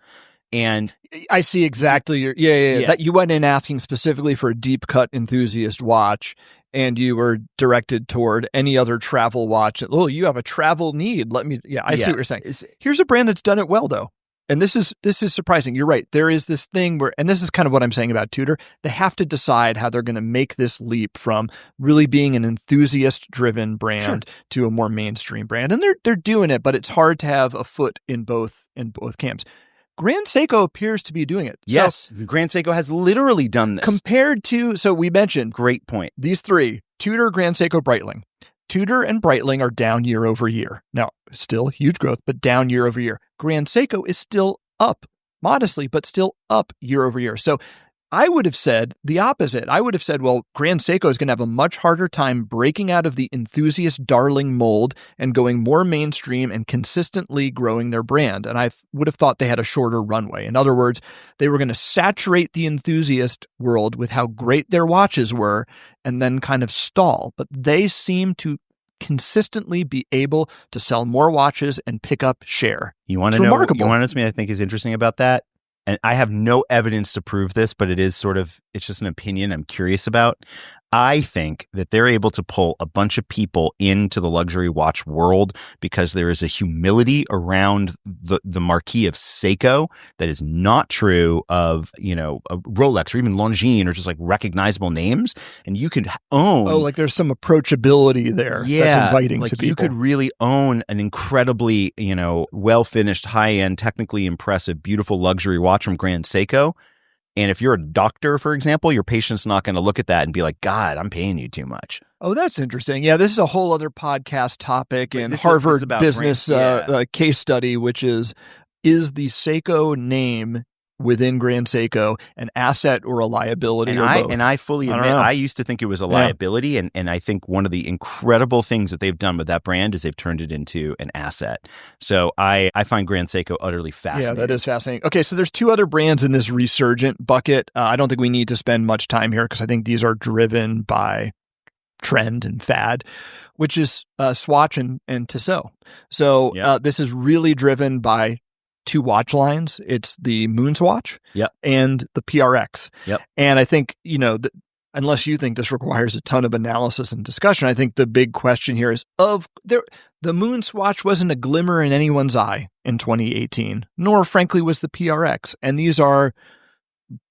And I see exactly your yeah. That you went in asking specifically for a deep cut enthusiast watch, and you were directed toward any other travel watch. Oh, you have a travel need. I see what you're saying. Here's a brand that's done it well, though. And this is surprising. You're right. There is this thing where, and this is kind of what I'm saying about Tudor, they have to decide how they're going to make this leap from really being an enthusiast-driven brand to a more mainstream brand. And they're doing it, but it's hard to have a foot in both camps. Grand Seiko appears to be doing it. Yes, so, Grand Seiko has literally done this. Compared to, so we mentioned. Great point. These three, Tudor, Grand Seiko, Breitling. Tudor and Breitling are down year over year. Now, still huge growth, but down year over year. Grand Seiko is still up, modestly, but still up year over year. So I would have said the opposite. I would have said, well, Grand Seiko is going to have a much harder time breaking out of the enthusiast darling mold and going more mainstream and consistently growing their brand. And I would have thought they had a shorter runway. In other words, they were going to saturate the enthusiast world with how great their watches were and then kind of stall. But they seem to consistently be able to sell more watches and pick up share. You want to know what I think is interesting about that? And I have no evidence to prove this, but it's just an opinion I'm curious about. I think that they're able to pull a bunch of people into the luxury watch world because there is a humility around the marquee of Seiko that is not true of, a Rolex or even Longines or just like recognizable names. And you could own. Oh, like there's some approachability there. Yeah. That's inviting like to people. You could really own an incredibly, well-finished, high-end, technically impressive, beautiful luxury watch from Grand Seiko. And if you're a doctor, for example, your patient's not going to look at that and be like, God, I'm paying you too much. Oh, that's interesting. Yeah, this is a whole other podcast topic in Harvard business case study, which is the Seiko name within Grand Seiko an asset or a liability? And I fully admit, I used to think it was a liability. And I think one of the incredible things that they've done with that brand is they've turned it into an asset. So I find Grand Seiko utterly fascinating. Yeah, that is fascinating. Okay, so there's two other brands in this resurgent bucket. I don't think we need to spend much time here because I think these are driven by trend and fad, which is Swatch and Tissot. So this is really driven by two watch lines. It's the Moon Swatch and the PRX. And I think, unless you think this requires a ton of analysis and discussion, I think the big question here is the Moon Swatch wasn't a glimmer in anyone's eye in 2018, nor frankly was the PRX. And these are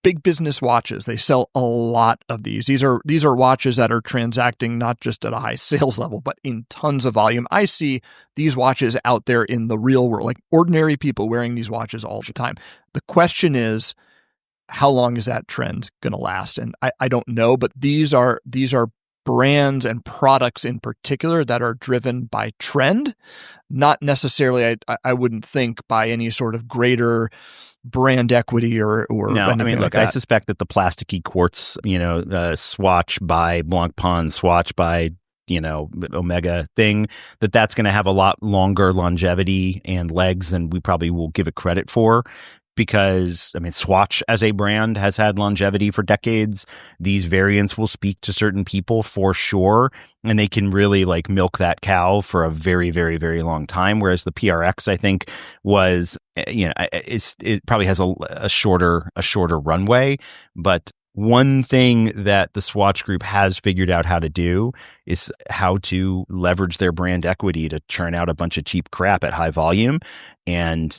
big business watches. They sell a lot of these. These are watches that are transacting not just at a high sales level, but in tons of volume. I see these watches out there in the real world, like ordinary people wearing these watches all the time. The question is, how long is that trend going to last? And I don't know, but these are brands and products in particular that are driven by trend, not necessarily, I wouldn't think, by any sort of greater brand equity or no, anything like look, that. I suspect that the plasticky quartz, Swatch by Blancpain, Swatch by, Omega thing, that's going to have a lot longer longevity and legs than we probably will give it credit for. Because, Swatch as a brand has had longevity for decades. These variants will speak to certain people for sure, and they can really milk that cow for a very, very, very long time. Whereas the PRX, I think, was, it probably has a shorter runway. But one thing that the Swatch Group has figured out how to do is how to leverage their brand equity to churn out a bunch of cheap crap at high volume. And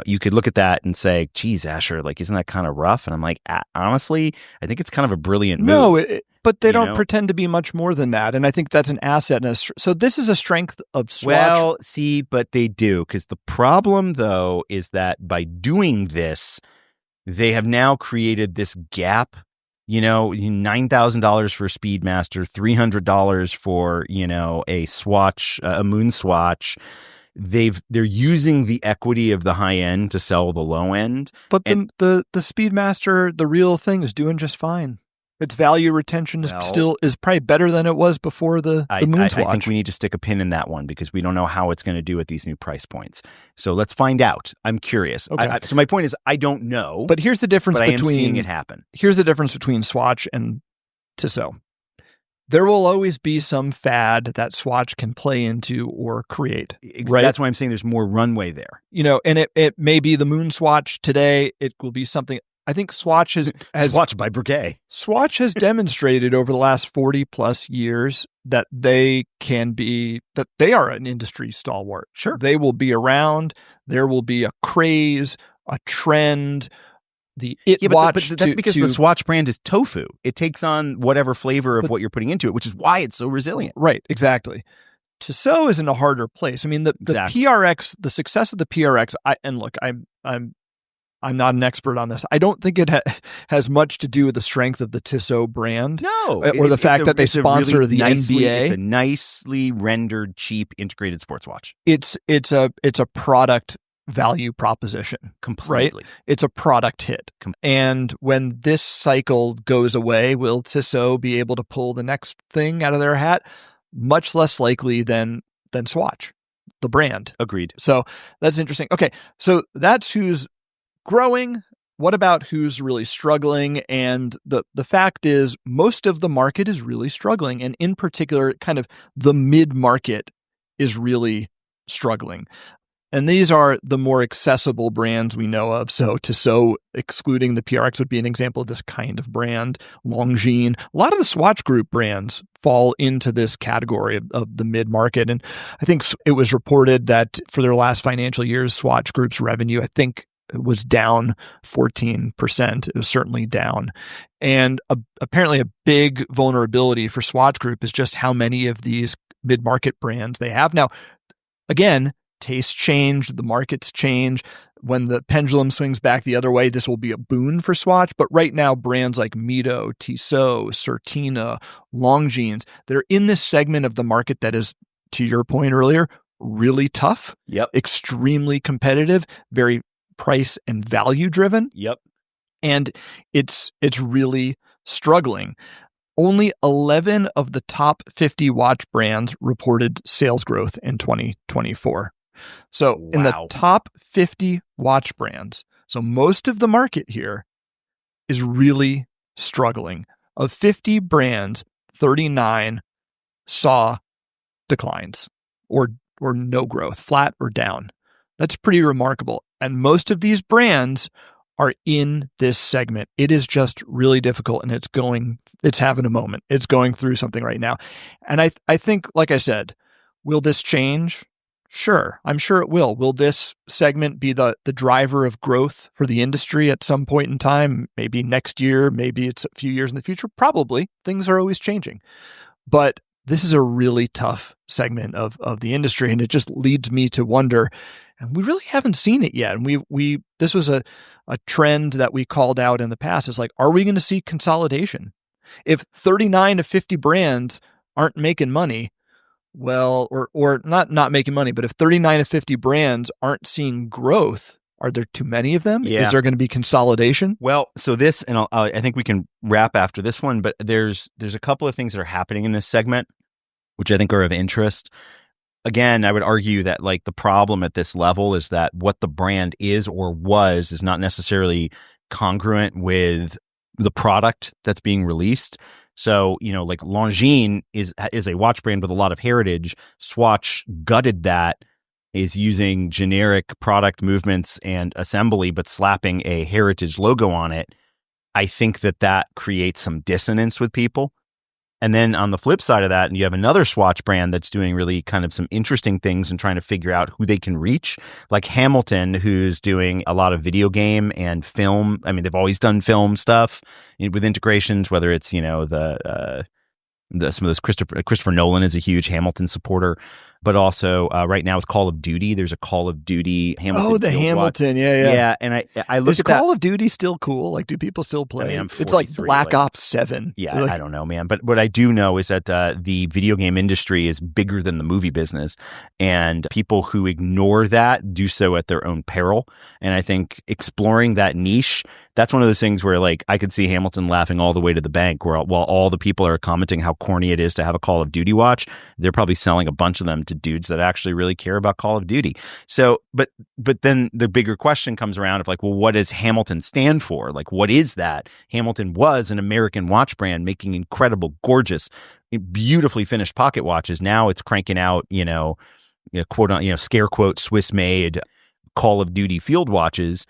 you could look at that and say, geez, Asher, isn't that kind of rough? And I'm like, honestly, I think it's kind of a brilliant move. No, but they don't pretend to be much more than that. And I think that's an asset. So this is a strength of Swatch. Well, see, but they do. Because the problem, though, is that by doing this, they have now created this gap. $9,000 for Speedmaster, $300 for, a Swatch, a Moon Swatch. They're using the equity of the high end to sell the low end. But the Speedmaster, the real thing, is doing just fine. Its value retention is probably better than it was before the Moonswatch. I think we need to stick a pin in that one because we don't know how it's going to do at these new price points. So let's find out. I'm curious. Okay. So my point is, I don't know. But here's the difference I am between seeing it happen. Here's the difference between Swatch and Tissot. There will always be some fad that Swatch can play into or create. Right? That's why I'm saying there's more runway there. And it may be the Moonswatch today. It will be something. I think Swatch has Swatch by Breguet. Swatch has demonstrated over the last 40 plus years that they are an industry stalwart. Sure. They will be around. There will be a craze, a trend. Watch. But that's because the Swatch brand is tofu. It takes on whatever flavor of what you're putting into it, which is why it's so resilient. Right. Exactly. Tissot is in a harder place. I mean, the PRX, the success of the PRX. I'm not an expert on this. I don't think it has much to do with the strength of the Tissot brand. No. Or the fact that they sponsor really the NBA. It's a nicely rendered, cheap, integrated sports watch. It's a product value proposition. Completely. Right? It's a product hit. And when this cycle goes away, will Tissot be able to pull the next thing out of their hat? Much less likely than Swatch, the brand. Agreed. So that's interesting. Okay. So that's who's growing. What about who's really struggling? And the fact is most of the market is really struggling. And in particular, kind of the mid-market is really struggling. And these are the more accessible brands we know of. So Tissot, excluding the PRX, would be an example of this kind of brand. Longines. A lot of the Swatch Group brands fall into this category of the mid-market. And I think it was reported that for their last financial years, Swatch Group's revenue, I think, it was down 14%. It was certainly down. And apparently a big vulnerability for Swatch Group is just how many of these mid-market brands they have. Now, again, tastes change, the markets change. When the pendulum swings back the other way, this will be a boon for Swatch. But right now, brands like Mito, Tissot, Certina, Longines, they're in this segment of the market that is, to your point earlier, really tough, extremely competitive, very price and value driven. And it's really struggling. Only 11 of the top 50 watch brands reported sales growth in 2024. So in the top 50 watch brands, so most of the market here is really struggling. Of 50 brands, 39 saw declines or no growth, flat or down. That's pretty remarkable. And most of these brands are in this segment. It is just really difficult, and it's having a moment. It's going through something right now. And I think, like I said, will this change? Sure. I'm sure it will. Will this segment be the driver of growth for the industry at some point in time? Maybe next year, maybe it's a few years in the future. Probably. Things are always changing. But this is a really tough segment of the industry, and it just leads me to wonder, and we really haven't seen it yet. And this was a trend that we called out in the past. Is like, are we going to see consolidation? If 39 to 50 brands aren't making money, well, or not making money, but if 39 to 50 brands aren't seeing growth, are there too many of them? Yeah. Is there going to be consolidation? Well, so this, and I think we can wrap after this one, but there's a couple of things that are happening in this segment, which I think are of interest. Again, I would argue that like the problem at this level is that what the brand is or was is not necessarily congruent with the product that's being released. So, like Longines is a watch brand with a lot of heritage. Swatch gutted that, is using generic product movements and assembly, but slapping a heritage logo on it. I think that creates some dissonance with people. And then on the flip side of that, you have another Swatch brand that's doing really kind of some interesting things and trying to figure out who they can reach, like Hamilton, who's doing a lot of video game and film. I mean, they've always done film stuff with integrations, whether it's, some of those Christopher Nolan is a huge Hamilton supporter, but also right now with Call of Duty, there's a Call of Duty Hamilton. Oh, the Hamilton, yeah. And I look at Call of Duty still cool? Like, do people still play? I mean, it's like Black Ops 7. Yeah, I don't know, man. But what I do know is that the video game industry is bigger than the movie business, and people who ignore that do so at their own peril. And I think exploring that niche that's one of those things where like I could see Hamilton laughing all the way to the bank while all the people are commenting how corny it is to have a Call of Duty watch. They're probably selling a bunch of them to dudes that actually really care about Call of Duty. So, but then the bigger question comes around of like, well, what does Hamilton stand for? Like, what is that? Hamilton was an American watch brand making incredible, gorgeous, beautifully finished pocket watches. Now it's cranking out, quote on, scare quote, Swiss made Call of Duty field watches.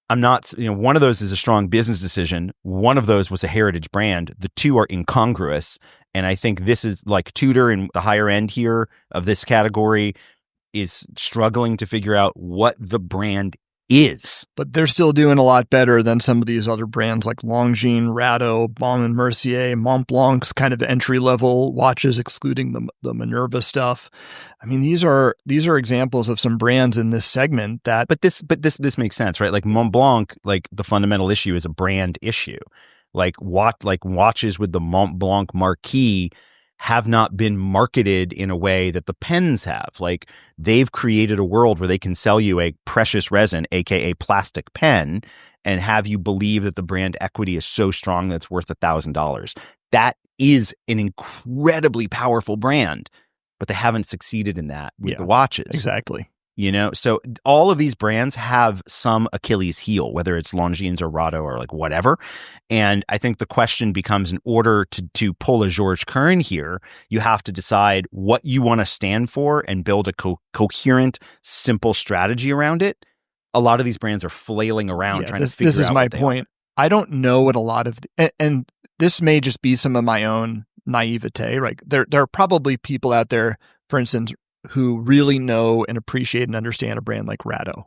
I'm not, one of those is a strong business decision. One of those was a heritage brand. The two are incongruous. And I think this is like Tudor in the higher end here of this category is struggling to figure out what the brand is. But they're still doing a lot better than some of these other brands like Longines, Rado, Baume & Mercier, Montblanc's kind of entry-level watches, excluding the Minerva stuff. I mean, these are examples of some brands in this segment that... But this makes sense, right? Like Montblanc, like the fundamental issue is a brand issue. Like watches with the Montblanc marquee have not been marketed in a way that the pens have. Like they've created a world where they can sell you a precious resin, aka plastic pen, and have you believe that the brand equity is so strong that it's worth $1,000. That is an incredibly powerful brand, but they haven't succeeded in that with the watches. Exactly. So all of these brands have some Achilles heel, whether it's Longines or Rado or like whatever. And I think the question becomes, in order to pull a George Kern here, you have to decide what you want to stand for and build a coherent, simple strategy around it. A lot of these brands are flailing around trying to figure out this is my point. I don't know what a lot of, and this may just be some of my own naivete, right? There are probably people out there, for instance, who really know and appreciate and understand a brand like Rado.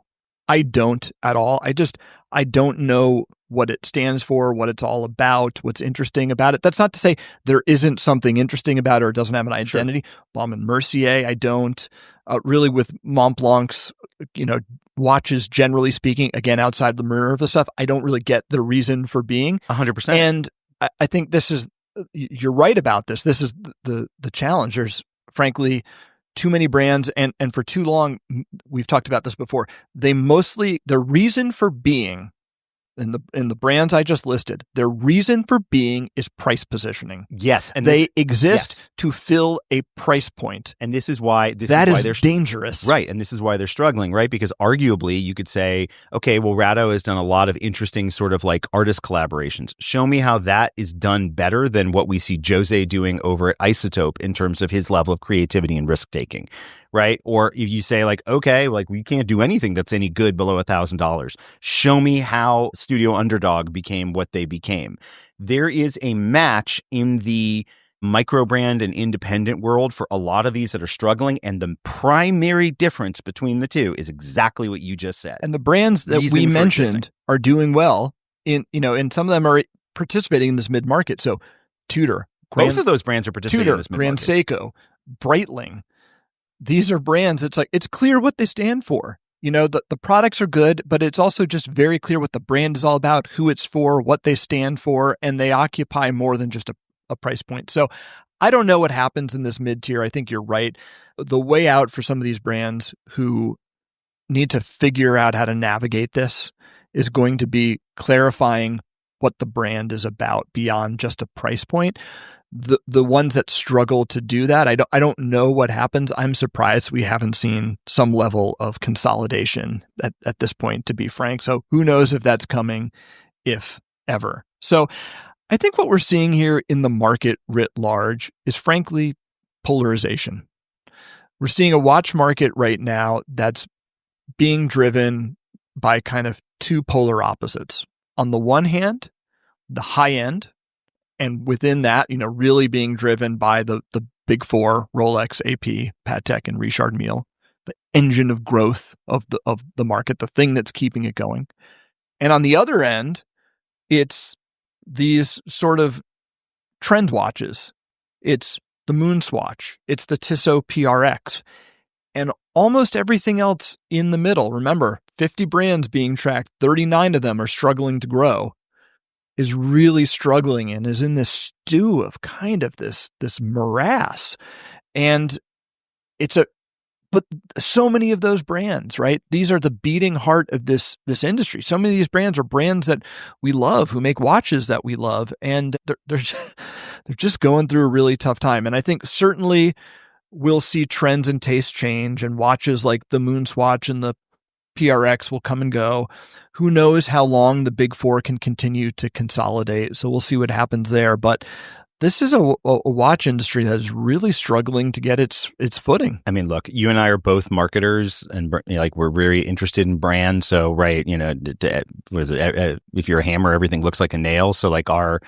I don't at all. I don't know what it stands for, what it's all about, what's interesting about it. That's not to say there isn't something interesting about it or it doesn't have an identity. Sure. Baume & Mercier, I don't. Really with Montblanc's, watches, generally speaking, again, outside the Minerva stuff, I don't really get the reason for being. 100%. And I think you're right about this. This is the challenge. There's, frankly, too many brands, and for too long, we've talked about this before, the reason for being in the brands I just listed, their reason for being is price positioning. Yes. And they exist to fill a price point. And this is why they're dangerous. Right. And this is why they're struggling, right? Because arguably you could say, okay, well, Rado has done a lot of interesting sort of like artist collaborations. Show me how that is done better than what we see Jose doing over at Isotope in terms of his level of creativity and risk taking. Right. Or if you say like, okay, like we can't do anything that's any good below $1,000. Show me how Studio Underdog became what they became. There is a match in the micro brand and independent world for a lot of these that are struggling. And the primary difference between the two is exactly what you just said. And the brands that we mentioned are doing well and some of them are participating in this mid-market. So Tudor. Both of those brands are participating in this mid-market. Grand Seiko, Breitling. These are brands. It's clear what they stand for. The products are good, but it's also just very clear what the brand is all about, who it's for, what they stand for, and they occupy more than just a price point. So I don't know what happens in this mid-tier. I think you're right. The way out for some of these brands who need to figure out how to navigate this is going to be clarifying what the brand is about beyond just a price point. The ones that struggle to do that, I don't know what happens. I'm surprised we haven't seen some level of consolidation at this point, to be frank. So who knows if that's coming, if ever. So I think what we're seeing here in the market writ large is frankly polarization. We're seeing a watch market right now that's being driven by kind of two polar opposites. On the one hand, the high end, and within that, really being driven by the big four, Rolex, AP, Patek, and Richard Mille, the engine of growth of the market, the thing that's keeping it going. And on the other end, it's these sort of trend watches. It's the Moonswatch. It's the Tissot PRX. And almost everything else in the middle. Remember, 50 brands being tracked, 39 of them are struggling to grow. Is really struggling and is in this stew of kind of this morass. And it's But so many of those brands, right? These are the beating heart of this industry. So many of these brands are brands that we love, who make watches that we love, and they're just going through a really tough time. And I think certainly we'll see trends and tastes change, and watches like the Moonswatch and the PRX will come and go. Who knows how long the big four can continue to consolidate? So we'll see what happens there. But this is a watch industry that is really struggling to get its footing. I mean, look, you and I are both marketers, and like we're very interested in brand. So, right, if you're a hammer, everything looks like a nail. So, like our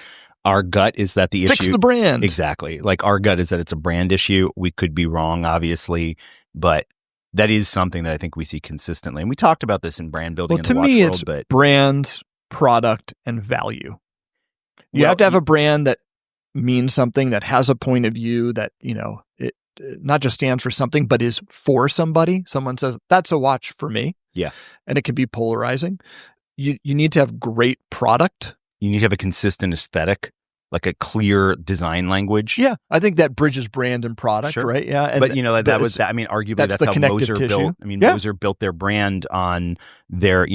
gut is that the issue, fix the brand. Exactly. Like our gut is that it's a brand issue. We could be wrong, obviously, but that is something that I think we see consistently. And we talked about this in brand building in the watch world. To me, it's brand, product, and value. You have to have a brand that means something, that has a point of view, that, it not just stands for something, but is for somebody. Someone says, that's a watch for me. Yeah. And it can be polarizing. You need to have great product. You need to have a consistent aesthetic, like a clear design language. Yeah. I think that bridges brand and product, sure. right? Yeah. And arguably that's how Moser built. I mean, Moser built their brand on their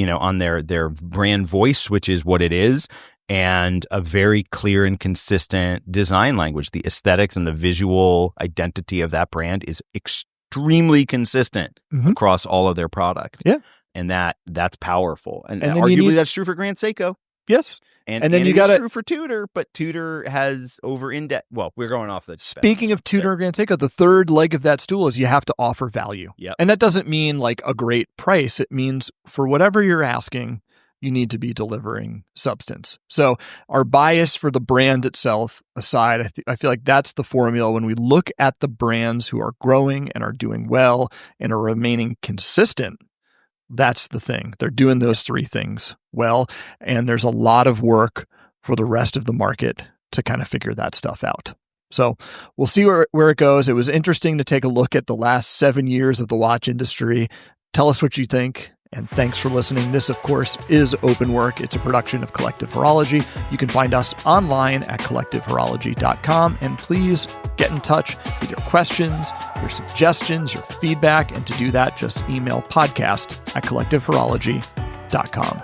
brand voice, which is what it is, and a very clear and consistent design language. The aesthetics and the visual identity of that brand is extremely consistent across all of their product. Yeah. And that's powerful. And arguably that's true for Grand Seiko. Yes. And then you got it true for Tudor, but Tudor has over-indexed. Well, we're going off the Speaking of Tudor and Grand Seiko, the third leg of that stool is you have to offer value. Yep. And that doesn't mean like a great price. It means for whatever you're asking, you need to be delivering substance. So our bias for the brand itself aside, I feel like that's the formula. When we look at the brands who are growing and are doing well and are remaining consistent, that's the thing. They're doing those three things well. And there's a lot of work for the rest of the market to kind of figure that stuff out. So we'll see where it goes. It was interesting to take a look at the last 7 years of the watch industry. Tell us what you think. And thanks for listening. This, of course, is Open Work. It's a production of Collective Horology. You can find us online at collectivehorology.com. And please get in touch with your questions, your suggestions, your feedback. And to do that, just email podcast@collectivehorology.com.